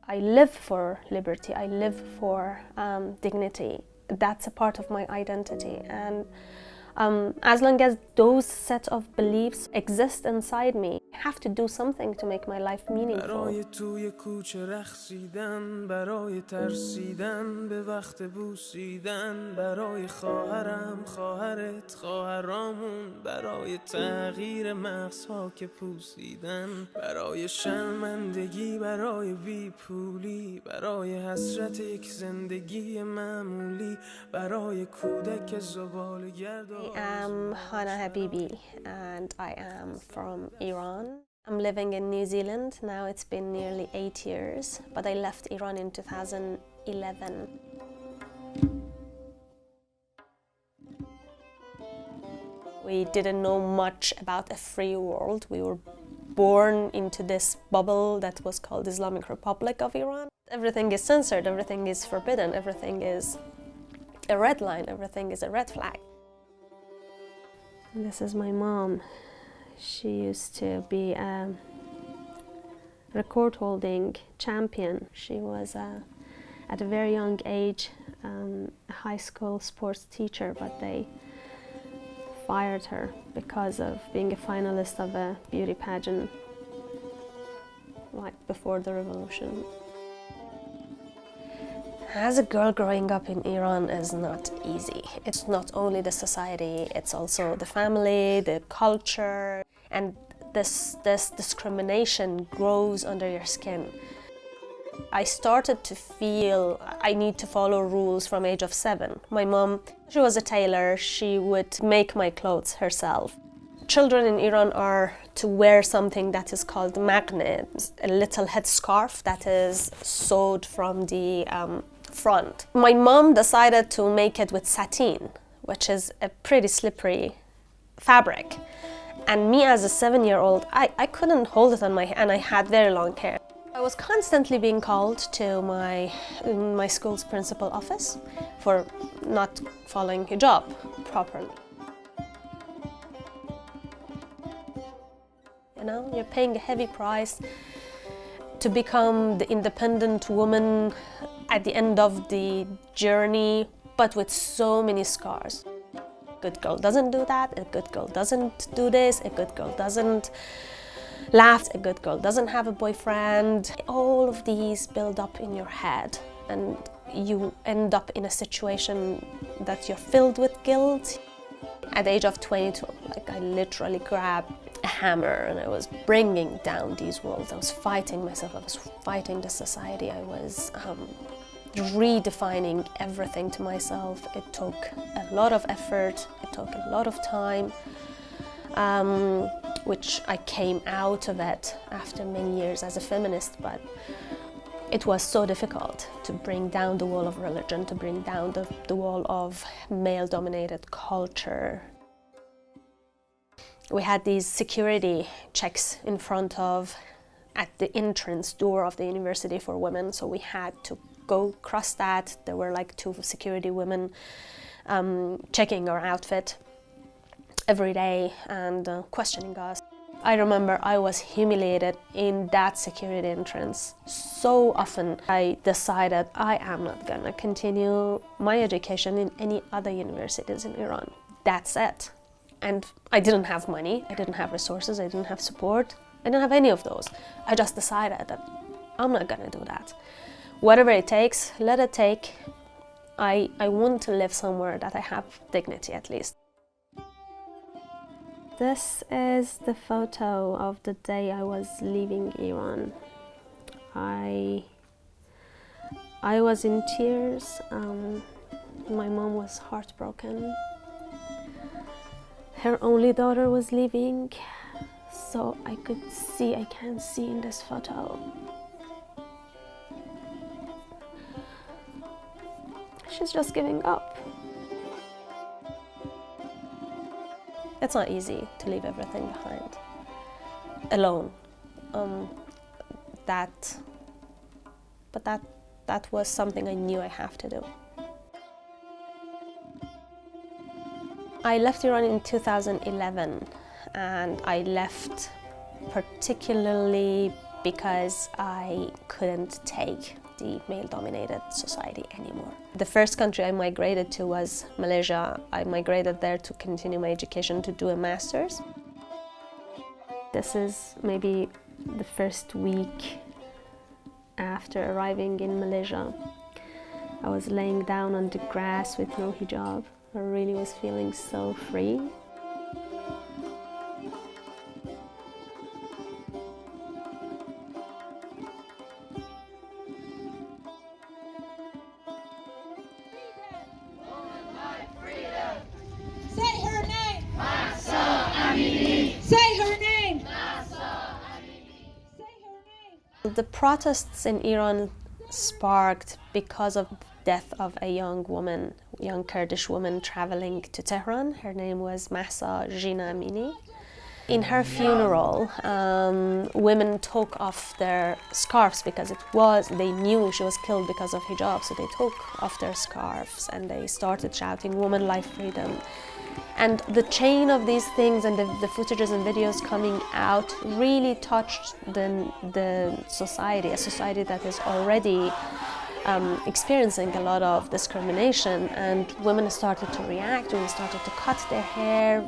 I live for liberty, I live for dignity. That's a part of my identity, and as long as those set of beliefs exist inside me, I have to do something to make my life meaningful. برای توی کوچه رقصیدن، برای ترسیدن به وقت بوسیدن، برای خواهرم، خواهرت، خواهرامون، برای تغییر مغزها که پوسیدن، برای شرمندگی، برای بیپولی، برای حسرت یک زندگی معمولی، برای کودک زباله‌گرد. I am Hanna Habibi and I am from Iran. I'm living in New Zealand now. It's been nearly 8 years, but I left Iran in 2011. We didn't know much about a free world. We were born into this bubble that was called Islamic Republic of Iran. Everything is censored, everything is forbidden, everything is a red line, everything is a red flag. This is my mom. She used to be a record-holding champion. She was at a very young age a high school sports teacher, but they fired her because of being a finalist of a beauty pageant like before the revolution. As a girl growing up in Iran is not easy. It's not only the society, it's also the family, the culture, and this discrimination grows under your skin. I started to feel I need to follow rules from age of 7. My mom, she was a tailor, she would make my clothes herself. Children in Iran are to wear something that is called magnet, a little headscarf that is sewed from the front. My mom decided to make it with sateen, which is a pretty slippery fabric. And me as a 7-year-old, I couldn't hold it on my hand, and I had very long hair. I was constantly being called to my school's principal office for not following hijab properly. You know, you're paying a heavy price to become the independent woman at the end of the journey, but with so many scars. A good girl doesn't do that, a good girl doesn't do this, a good girl doesn't laugh, a good girl doesn't have a boyfriend. All of these build up in your head, and you end up in a situation that you're filled with guilt. At the age of 22, I literally grabbed a hammer and I was bringing down these walls. I was fighting myself, I was fighting the society, I was redefining everything to myself. It took a lot of effort, it took a lot of time, which I came out of it after many years as a feminist, but it was so difficult to bring down the wall of religion, to bring down the wall of male-dominated culture. We had these security checks in front of, at the entrance door of the university for women, so we had to go cross that. There were like 2 security women checking our outfit every day and questioning us. I remember I was humiliated in that security entrance so often. I decided I am not gonna continue my education in any other universities in Iran. That's it. And I didn't have money, I didn't have resources, I didn't have support, I didn't have any of those. I just decided that I'm not gonna do that. Whatever it takes, let it take. I want to live somewhere that I have dignity at least. This is the photo of the day I was leaving Iran. I was in tears. My mom was heartbroken. Her only daughter was leaving, so I can see in this photo. She's just giving up. It's not easy to leave everything behind, alone. That was something I knew I have to do. I left Iran in 2011, and I left particularly because I couldn't take the male-dominated society anymore. The first country I migrated to was Malaysia. I migrated there to continue my education, to do a master's. This is maybe the first week after arriving in Malaysia. I was laying down on the grass with no hijab. I really was feeling so free. Say her name! Mahsa Amini! Say her name! Mahsa Amini! Say her name! The protests in Iran sparked because of the death of a young woman, young Kurdish woman traveling to Tehran. Her name was Mahsa Amini. In her funeral, women took off their scarves because they knew she was killed because of hijab, so they took off their scarves and they started shouting, "Woman, life, freedom." And the chain of these things and the footages and videos coming out really touched the society, a society that is already experiencing a lot of discrimination, and women started to react, women started to cut their hair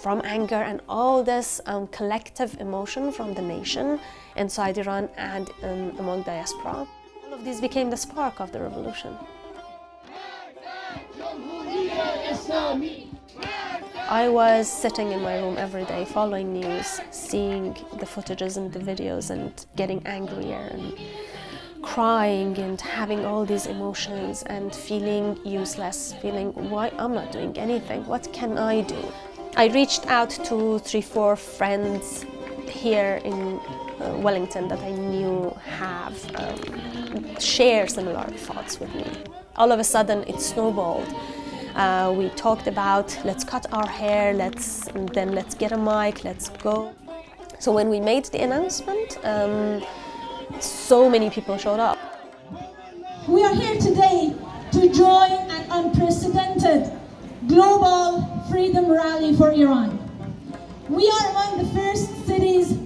from anger and all this collective emotion from the nation inside Iran and among diaspora. All of these became the spark of the revolution. I was sitting in my room every day following news, seeing the footages and the videos and getting angrier and crying and having all these emotions and feeling useless, feeling why I'm not doing anything, what can I do? I reached out to 3-4 friends here in Wellington that I knew share similar thoughts with me. All of a sudden it snowballed. We talked about let's cut our hair, let's get a mic, let's go. So when we made the announcement, so many people showed up. We are here today to join an unprecedented global freedom rally for Iran. We are among the first cities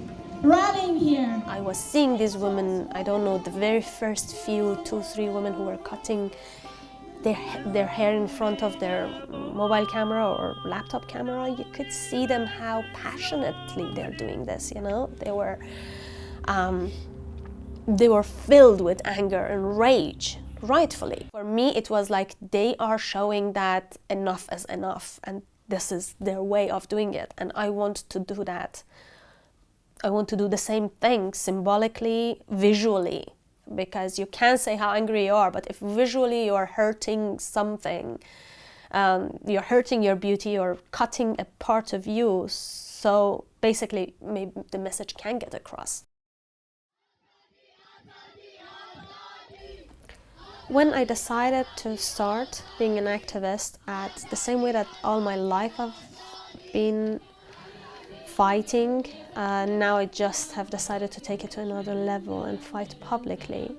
rallying here. I was seeing these women, I don't know, the very first few 2-3 women who were cutting their hair in front of their mobile camera or laptop camera. You could see them how passionately they're doing this, you know. They were filled with anger and rage, rightfully. For me, it was like they are showing that enough is enough and this is their way of doing it. And I want to do that. I want to do the same thing symbolically, visually. Because you can say how angry you are, but if visually you are hurting something, you're hurting your beauty or cutting a part of you, so basically maybe the message can get across. When I decided to start being an activist, at the same way that all my life I've been fighting, now I just have decided to take it to another level and fight publicly.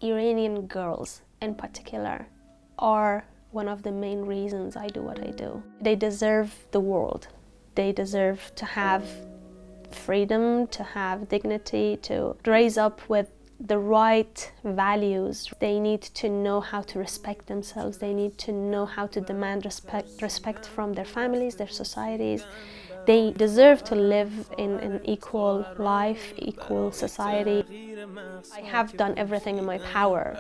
Iranian girls in particular are one of the main reasons I do what I do. They deserve the world. They deserve to have freedom, to have dignity, to raise up with the right values. They need to know how to respect themselves. They need to know how to demand respect from their families, their societies. They deserve to live in an equal life, equal society. I have done everything in my power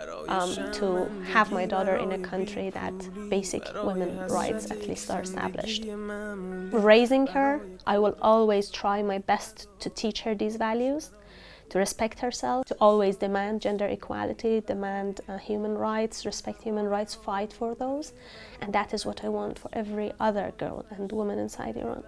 to have my daughter in a country that basic women's rights at least are established. Raising her, I will always try my best to teach her these values, to respect herself, to always demand gender equality, demand human rights, respect human rights, fight for those. And that is what I want for every other girl and woman inside Iran.